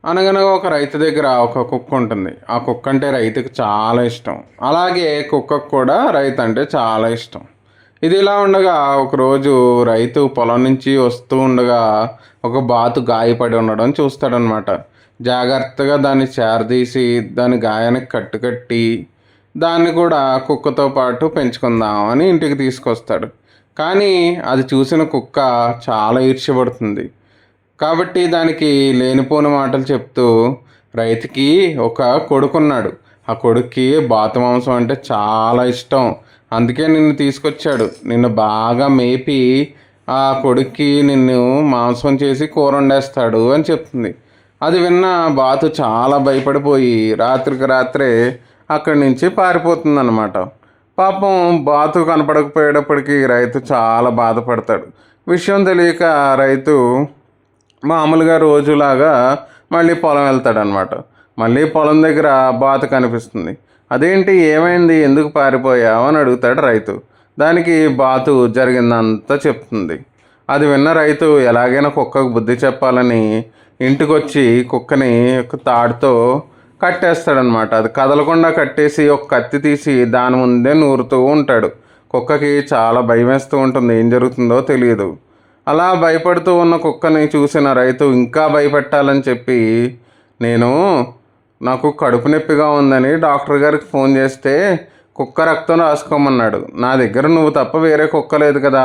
అనగనగా ఒక రైతు దగ్గర ఒక కుక్క ఉంటుంది. ఆ కుక్క అంటే రైతుకి చాలా ఇష్టం. అలాగే కుక్కకు కూడా రైతు అంటే చాలా ఇష్టం. ఇది ఇలా ఉండగా ఒకరోజు రైతు పొలం నుంచి వస్తూ ఉండగా ఒక బాతు గాయపడి ఉండడం చూస్తాడనమాట. జాగ్రత్తగా దాన్ని చేరదీసి దాని గాయానికి కట్టుకట్టి దాన్ని కూడా కుక్కతో పాటు పెంచుకుందాం అని ఇంటికి తీసుకొస్తాడు. కానీ అది చూసిన కుక్క చాలా ఈర్ష్యపడుతుంది. కాబట్టి దానికి లేనిపోని మాటలు చెప్తూ రైతుకి ఒక కొడుకున్నాడు. ఆ కొడుక్కి బాతు మాంసం అంటే చాలా ఇష్టం. అందుకే నిన్ను తీసుకొచ్చాడు. నిన్ను బాగా మేపి ఆ కొడుక్కి నిన్ను మాంసం చేసి కూర వండేస్తాడు అని చెప్తుంది. అది విన్న బాతు చాలా భయపడిపోయి రాత్రికి రాత్రే అక్కడి నుంచి పారిపోతుందన్నమాట. పాపం బాతు కనపడకపోయేటప్పటికి రైతు చాలా బాధపడతాడు. విషయం తెలియక రైతు మామూలుగా రోజులాగా మళ్ళీ పొలం వెళ్తాడనమాట. మళ్ళీ పొలం దగ్గర బాతు కనిపిస్తుంది. అదేంటి ఏమైంది, ఎందుకు పారిపోయావు అని అడుగుతాడు రైతు. దానికి బాతు జరిగిందంతా చెప్తుంది. అది విన్న రైతు ఎలాగైనా కుక్కకు బుద్ధి చెప్పాలని ఇంటికొచ్చి కుక్కని ఒక తాడుతో కట్టేస్తాడనమాట. అది కదలకుండా కట్టేసి ఒక కత్తి తీసి దాని ముందే నూరుతూ ఉంటాడు. కుక్కకి చాలా భయం వేస్తూ ఉంటుంది, ఏం జరుగుతుందో తెలియదు. అలా భయపడుతూ ఉన్న కుక్కని చూసిన రైతు ఇంకా భయపెట్టాలని చెప్పి నేను నాకు కడుపు నొప్పిగా ఉందని డాక్టర్ గారికి ఫోన్ చేస్తే కుక్క రక్తం రాసుకోమన్నాడు. నా దగ్గర నువ్వు తప్ప వేరే కుక్క లేదు కదా,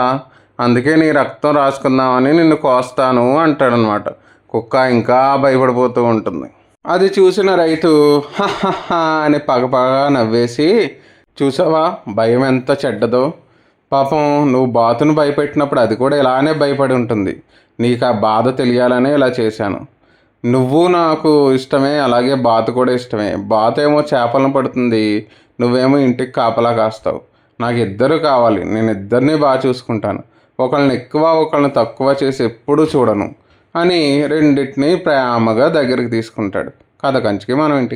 అందుకే నీ రక్తం రాసుకుందామని నిన్ను కోస్తాను అంటాడనమాట. కుక్క ఇంకా భయపడిపోతూ ఉంటుంది. అది చూసిన రైతు హహహా అని పగపగా నవ్వేసి, చూసావా భయం ఎంత చెడ్డదో, పాపం నువ్వు బాతును భయపెట్టినప్పుడు అది కూడా ఇలానే భయపడి ఉంటుంది. నీకు ఆ బాధ తెలియాలనే ఇలా చేశాను. నువ్వు నాకు ఇష్టమే, అలాగే బాతు కూడా ఇష్టమే. బాతు ఏమో చేపలను పడుతుంది, నువ్వేమో ఇంటికి కాపలా కాస్తావు. నాకు ఇద్దరు కావాలి, నేను ఇద్దరిని బాగా చూసుకుంటాను. ఒకళ్ళని ఎక్కువ ఒకళ్ళని తక్కువ చేసి ఎప్పుడూ చూడను అని రెండింటిని ప్రేమగా దగ్గరికి తీసుకుంటాడు. కథ కంచికి మనం ఇంటికి.